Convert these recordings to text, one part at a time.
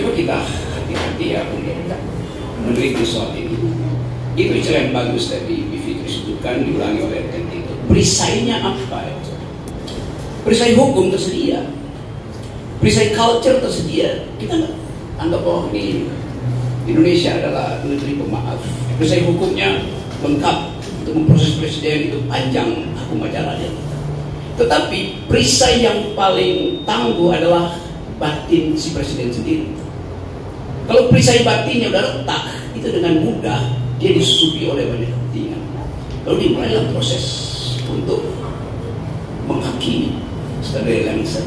Coba kita hati-hati ya untuk meneliti soal ini. Itu istilah yang bagus tadi Bivitri sebutkan, diulangi oleh Tentito. Perisainya apa itu? Perisai hukum tersedia, perisai culture tersedia. Kita anggap bahwa ini Indonesia adalah negeri pemaaf. Perisai hukumnya lengkap, untuk memproses presiden itu panjang hukum acaranya. Tetapi perisai yang paling tangguh adalah batin si presiden sendiri. Kalau perisai batinnya udah retak, itu dengan mudah dia disusupi oleh banyak kepentingan. Lalu dimulailah proses untuk menghakimi sebagai Lengser.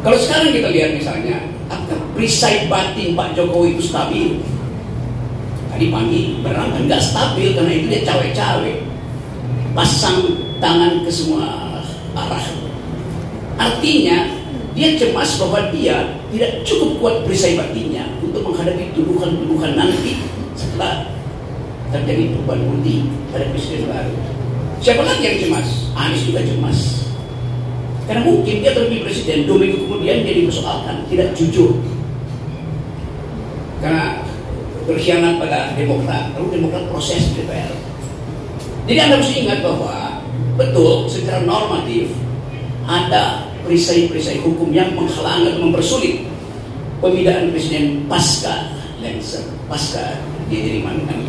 Kalau sekarang kita lihat misalnya, apakah perisai batin Pak Jokowi itu stabil? Tadi pagi berangkat nggak stabil karena itu dia cawe-cawe, pasang tangan ke semua arah. Artinya dia cemas bahwa dia tidak cukup kuat perisai batinnya untuk menghadapi tuduhan-tuduhan nanti setelah terjadi perubahan politik pada presiden baru. Siapa lagi yang cemas? Anies juga cemas. Karena mungkin dia terpilih presiden, 2 minggu kemudian dia dipersoalkan, tidak jujur. Karena berkhianat pada Demokrat, lalu Demokrat proses DPR. Jadi Anda mesti ingat bahwa betul secara normatif ada perisai-perisai hukum yang menghalang atau mempersulit pemilihan presiden pasca Lengser, pasca dia jadi mantan.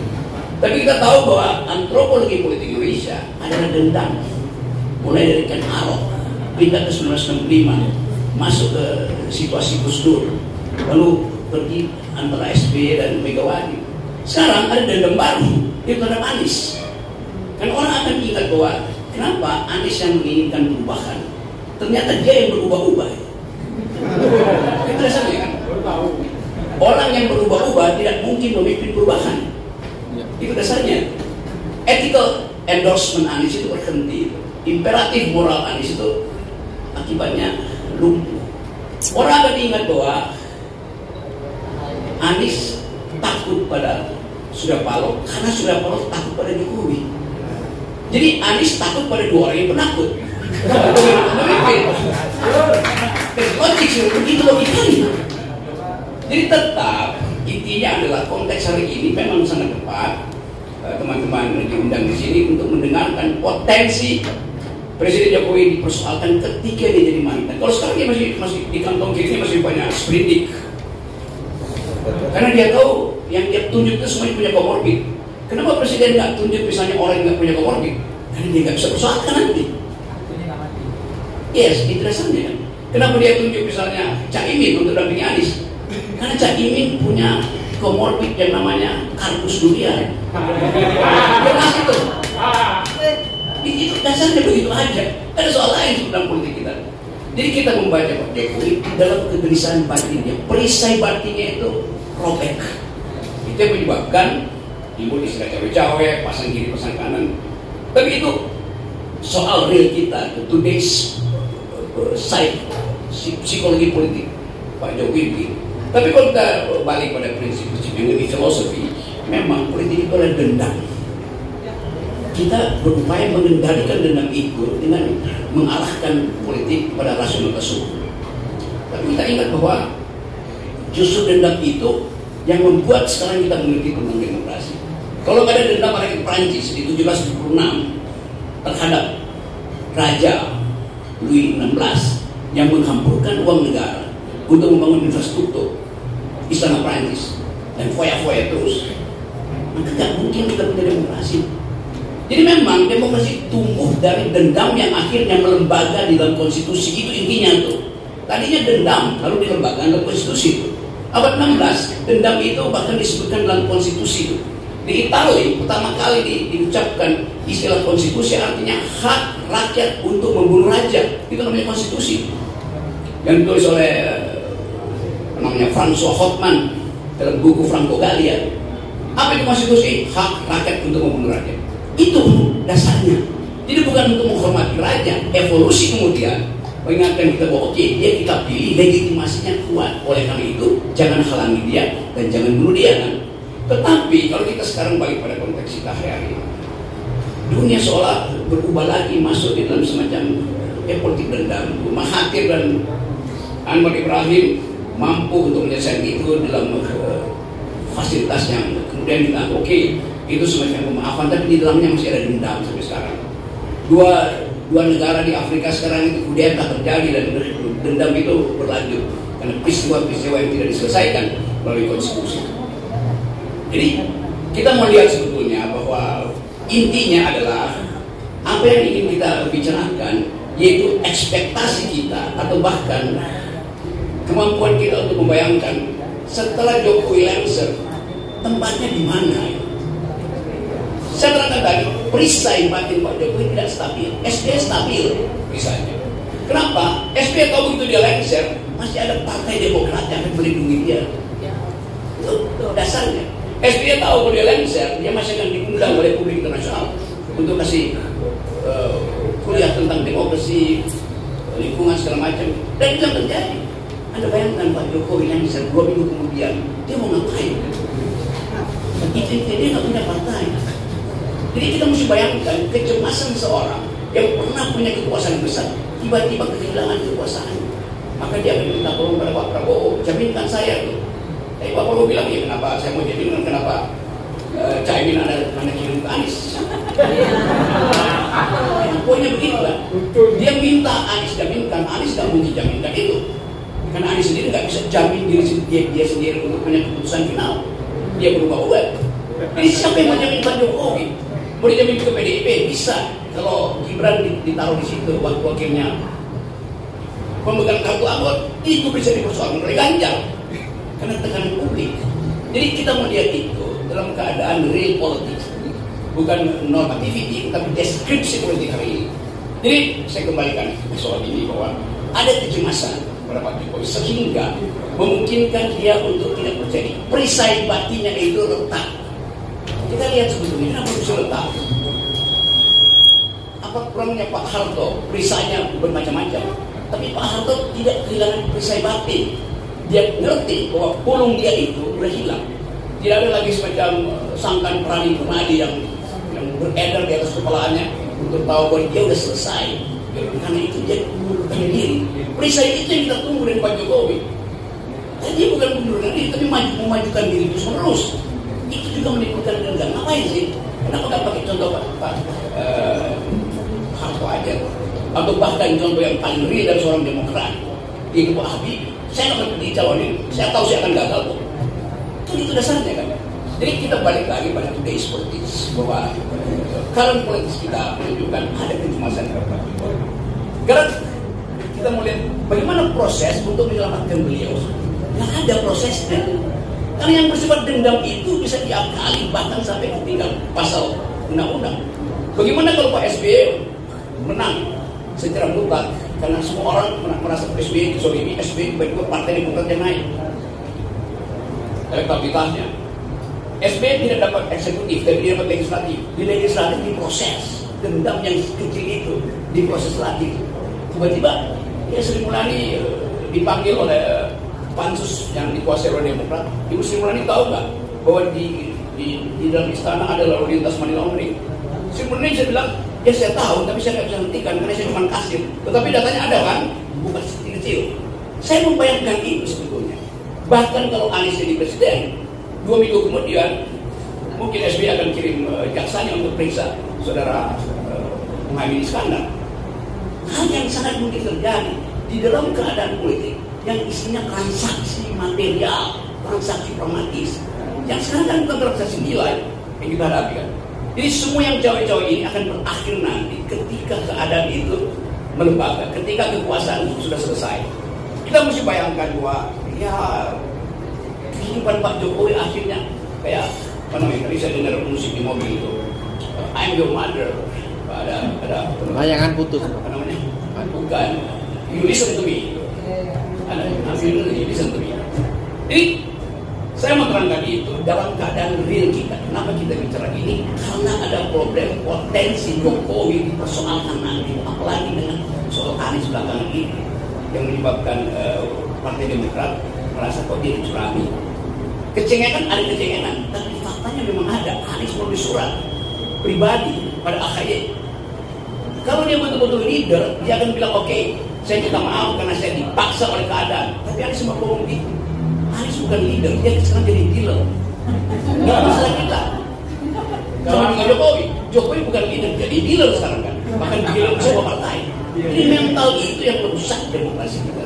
Tapi kita tahu bahwa antropologi politik Indonesia adalah dendam. Mulai dari Ken Arok, pindah ke 1965, masuk ke situasi Gus Dur, lalu pergi antara SBY dan Megawati. Sekarang ada dendam baru, itu terhadap Anies. Kan orang akan ingat bahwa kenapa Anies yang menginginkan perubahan, ternyata dia yang berubah-ubah. Itu dasarnya kan. Orang yang berubah-ubah tidak mungkin memimpin perubahan. Itu dasarnya. Ethical endorsement Anies itu berhenti. Imperatif moral Anies itu akibatnya lumpuh. Orang akan ingat bahwa Anies takut pada Surya Paloh karena Surya Paloh takut pada Jokowi. Jadi Anies takut pada 2 orang yang penakut. Logik sih, begitu logikanya. Jadi tetap intinya adalah konteks hari ini memang sangat tepat. Teman-teman diundang di sini untuk mendengarkan potensi Presiden Jokowi dipersoalkan ketika dia jadi mantan. Kalau sekarang dia masih di kantong kirinya masih banyak sprindik. Karena dia tahu yang dia tunjuk itu semuanya punya komorbid. Kenapa Presiden nggak tunjuk misalnya orang yang nggak punya komorbid? Karena dia nggak bisa persoalkan nanti. Yes, itu dasarnya kan. Kenapa dia tunjuk misalnya Cak Imin untuk dampingi Anies? Karena Cak Imin punya komorbid yang namanya kardus durian. Jelas itu. Itu dasarnya begitu aja. Ada soal lain dalam politik kita. Jadi kita membaca Pak Jokowi dalam kegelisahan batinnya. Perisai batinnya itu robek. Itu yang menyebabkan timbul istilah cawe-cawe, pasang kiri, pasang kanan. Tapi itu soal real kita, today's side psikologi politik Pak Jokowi begitu. Tapi kalau kita balik pada prinsip-prinsip yang lebih filosofi, memang politik itu adalah dendam. Kita berupaya mengendalikan dendam itu dengan mengarahkan politik pada rasionalitas hukum. Tapi kita ingat bahwa justru dendam itu yang membuat sekarang kita mengerti tentang demokrasi. Kalau nggak ada dendam rakyat Prancis di 1776 terhadap Raja Louis XVI yang menghampurkan uang negara untuk membangun infrastruktur istana Prancis dan foya-foya terus, maka nggak mungkin kita punya demokrasi. Jadi memang demokrasi tumbuh dari dendam yang akhirnya melembaga di dalam konstitusi. Itu intinya tuh. Tadinya dendam, lalu dilembagakan dalam konstitusi itu. Abad 16, dendam itu bahkan disebutkan dalam konstitusi itu. Di Italia pertama kali diucapkan istilah konstitusi, artinya hak rakyat untuk membunuh raja. Itu namanya konstitusi. Yang ditulis oleh namanya François Hoffmann dalam buku Franco Gallia. Apa itu konstitusi? Hak rakyat untuk membunuh raja. Itu dasarnya. Jadi bukan untuk menghormati raja. Evolusi kemudian mengingatkan kita bahwa oke, dia kita pilih, legitimasinya kuat. Oleh karena itu jangan halangi dia dan jangan bunuh dia kan. Tetapi kalau kita sekarang balik pada konteks kita hari-hari, dunia seolah berubah lagi, masuk di dalam semacam politik dendam. Mahathir dan Anwar Ibrahim mampu untuk menyelesaikan itu dalam fasilitas yang kemudian kita oke, itu semacam pemaafan, tapi di dalamnya masih ada dendam sampai sekarang. Dua negara di Afrika sekarang itu kudeta terjadi dan dendam itu berlanjut karena peristiwa-peristiwa yang tidak diselesaikan melalui konstitusi. Jadi kita mau lihat sebetulnya bahwa intinya adalah apa yang ingin kita bicarakan, yaitu ekspektasi kita atau bahkan kemampuan kita untuk membayangkan setelah Jokowi lengser tempatnya di mana. Saya terangkan tadi, perisai batin Pak Jokowi tidak stabil. SBY stabil perisainya. Kenapa? SBY tahu begitu dia lengser, masih ada Partai Demokrat yang akan melindungi dia. Itu dasarnya. SBY tahu kalau dia lengser, dia masih akan diundang oleh publik internasional untuk kasih kuliah tentang demokrasi, lingkungan segala macam. Dan itu yang terjadi. Anda bayangkan Pak Jokowi lengser 2 minggu kemudian, dia mau ngapain? Itu dia nggak punya partai. Jadi kita mesti bayangkan kecemasan seorang yang pernah punya kekuasaan besar, tiba-tiba kehilangan kekuasaan. Maka dia akan minta tolong kepada Pak Prabowo, jaminkan saya tuh. Tapi Pak Prabowo bilang, ya kenapa saya mau jaminkan, kenapa Caimin anak kirim ke Anies? Pokoknya begitulah. Dia minta Anies jaminkan, Anies nggak mungkin jaminkan itu. Karena Anies sendiri nggak bisa jamin dia sendiri untuk punya keputusan final. Dia berubah-ubah. Jadi siapa yang mau jamin Pak Jokowi? Mau dijamin ke PDIP? Bisa. Kalau Gibran ditaruh di situ wakilnya pemegang kartu anggota, itu bisa dipersoalkan oleh Ganjar karena tekanan publik. Jadi kita melihat itu dalam keadaan real politics, bukan normativity, tapi deskripsi politik hari ini. Jadi saya kembalikan soal ini bahwa ada kecemasan pada Pak Jokowi sehingga memungkinkan dia untuk tidak percaya. Perisai batinnya itu retak. Kita lihat sebetulnya kenapa bisa retak. Apa kurangnya Pak Harto? Perisainya bermacam-macam, tapi Pak Harto tidak kehilangan perisai batin. Dia ngerti bahwa pulung dia itu sudah hilang. Tidak ada lagi semacam sangkan Prani Permadi yang beredar di atas kepalanya untuk tahu bahwa dia sudah selesai. Karena itu dia mengundurkan diri. Perisai itu yang kita tunggu dari Pak Jokowi. Dan dia bukan mengundurkan diri, tapi memajukan diri terus menerus. Itu juga menimbulkan dendam. Ngapain sih? Kenapa nggak pakai contoh Pak Harto aja? Atau bahkan contoh yang paling real dari seorang Demokrat, yaitu Pak Habibie. Saya nggak akan dicalonin. Saya tahu saya akan gagal kok. Itu dasarnya kan. Jadi kita balik lagi pada today's politics, bahwa current politics kita menunjukkan ada kecemasan. Karena kita mau lihat bagaimana proses untuk menyelamatkan beliau. Nggak ada prosesnya. Karena yang bersifat dendam itu bisa diakali bahkan sampai ke tingkat pasal undang-undang. Bagaimana kalau Pak SBY menang secara mutlak? Karena semua orang merasa SBY dizolimi, SBY tiba-tiba Partai Demokrat yang naik elektabilitasnya. SBY tidak dapat eksekutif, tapi dia dapat legislatif. Di legislatif diproses, dendam yang kecil itu diproses lagi. Tiba-tiba ya Sri Mulyani dipanggil oleh pansus yang dikuasai oleh Demokrat. Ibu Sri Mulyani tahu nggak bahwa di dalam istana ada lalu lintas money laundering? Sri Mulyani saya bilang, ya saya tahu, tapi saya nggak bisa hentikan karena saya cuma kasir. Tetapi datanya ada kan, bukan kecil. Saya membayangkan itu sebetulnya. Bahkan kalau Anies jadi presiden, 2 minggu kemudian mungkin SBY akan kirim jaksanya untuk periksa saudara Muhaimin Iskandar. Hal yang sangat mungkin terjadi di dalam keadaan politik yang isinya transaksi material, transaksi pragmatis. Yang sekarang kan bukan transaksi nilai yang kita hadapi kan. Jadi semua yang cawe-cawe ini akan berakhir nanti ketika keadaan itu melembaga, ketika kekuasaan itu sudah selesai. Kita mesti bayangkan bahwa ya kehidupan Pak Jokowi akhirnya kayak apa namanya, tadi saya dengar musik di mobil itu, I'm your mother, ada layangan putus, apa namanya, bukan, you listen to me, you listen to me. Jadi saya mau terangkan itu dalam keadaan real kita. Kenapa kita bicara ini? Karena ada problem potensi Jokowi dipersoalkan nanti, apalagi dengan soal Anies belakangan ini yang menyebabkan Partai Demokrat merasa kok dia dicurangi. Kecengengan ada kecengengan, tapi faktanya memang ada. Anies menulis surat pribadi pada AHY. Kalau dia betul-betul leader, dia akan bilang oke, Saya minta maaf karena saya dipaksa oleh keadaan. Tapi Anies semua ngomong gitu. Anies bukan leader, dia sekarang jadi dealer. Nggak masalah kita. Sama dengan Jokowi. Jokowi bukan leader, jadi dealer sekarang kan. Bahkan dealer semua partai. Jadi mental itu yang merusak demokrasi kita.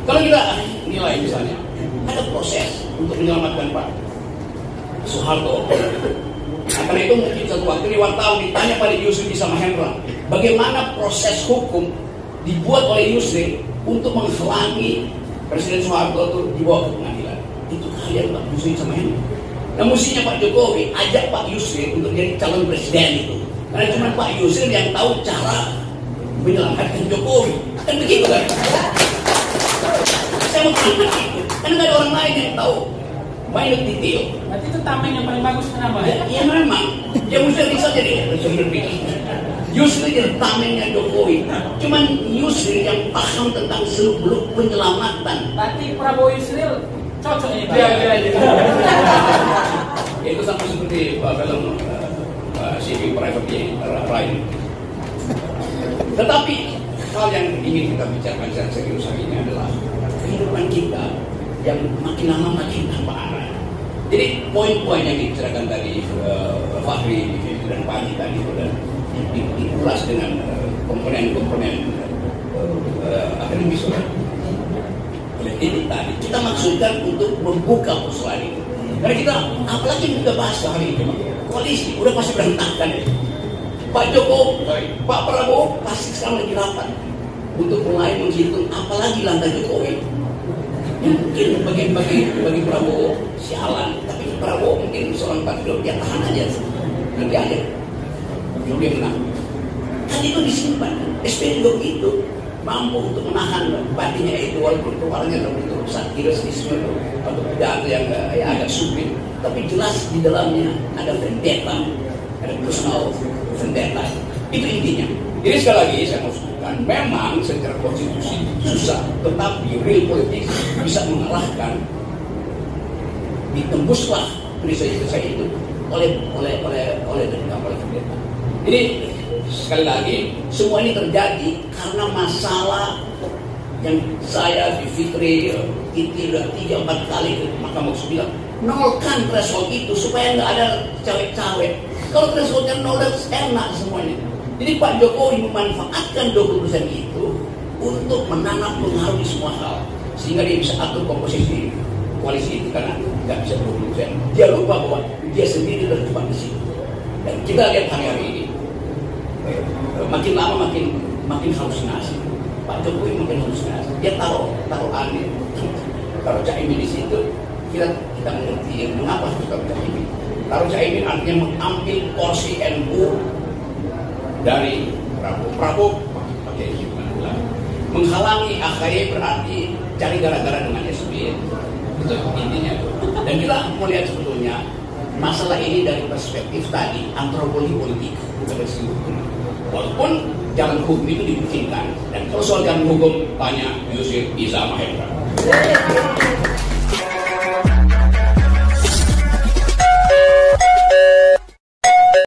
Kalau kita nilai misalnya, ada proses untuk menyelamatkan Pak Soeharto. Nah, karena itu mungkin satu waktu ini wartawan ditanya pada Yusri sama Hendra, bagaimana proses hukum dibuat oleh Yusri untuk menghalangi Presiden Soeharto itu dibawa ke pengadilan. Itu kalian Pak Yusri sama Hendra. Nah mestinya Pak Jokowi ajak Pak Yusri untuk jadi calon presiden itu. Karena cuma Pak Yusri yang tahu cara menyelamatkan Jokowi. Kan begitu kan? Saya mau bilang begitu. Karena nggak ada orang lain yang tahu banyak detail. Berarti itu tameng yang paling bagus kenapa? Ya memang. Ya mesti bisa jadi Yusri jadi tamengnya Jokowi. Cuman Yusri yang paham tentang seluk-beluk penyelamatan. Berarti Prabowo Yusril cocok ini. Ya itu sama seperti film CV Private Ryan. Tetapi hal yang ingin kita bicarakan secara serius hari ini adalah kehidupan kita yang makin lama makin tanpa arah. Jadi poin-poin yang dibicarakan tadi Fahri dan Pani tadi itu dan dikulas dengan komponen-komponen akademis oleh ini tadi kita maksudkan untuk membuka persoalan itu. Karena kita apalagi yang kita bahas hari ini koalisi udah pasti berantakan. Pak Jokowi, Pak Prabowo pasti sekarang lagi rapat untuk mulai menghitung apalagi lantai Jokowi. Mungkin bagi Prabowo sialan, tapi Prabowo mungkin seorang patriot dia tahan aja nanti aja dia menang. Kan itu disimpan. SPY juga begitu mampu untuk menahan batinnya itu walaupun keluarnya dalam bentuk satirisme atau pidato yang agak sulit, tapi jelas di dalamnya ada vendetta, ada personal vendetta. Itu intinya. Jadi sekali lagi saya mau sebutkan, memang secara konstitusi susah, tetapi real politik bisa mengarahkan ditembuslah prinsip itu oleh vendetta. Jadi sekali lagi semua ini terjadi karena masalah yang saya di Fitri Titi udah 3-4 kali ke Mahkamah Konstitusi bilang nolkan threshold itu supaya nggak ada cawe-cawe. Kalau thresholdnya nol enak semuanya. Jadi Pak Jokowi memanfaatkan 20% itu untuk menanam pengaruh di semua hal sehingga dia bisa atur komposisi koalisi itu karena nggak bisa 20%. Dia lupa bahwa dia sendiri terjebak di situ. Dan kita lihat hari-hari ini makin lama makin halusinasi. Pak Jokowi makin halusinasi. Dia taruh aneh, taruh Caimin di situ. Kita mengerti mengapa harus taruh Caimin. Taruh Caimin artinya mengambil porsi NU dari Prabowo pakai gimana? Menghalangi AHY berarti cari gara-gara dengan SBY. Itu intinya. Dan kita mau lihat sebetulnya masalah ini dari perspektif tadi antropologi politik bukan dari segi hukum. Walaupun jalan hukum itu dimungkinkan. Dan kalau soal jalan hukum tanya Yusri Iza Mahendra.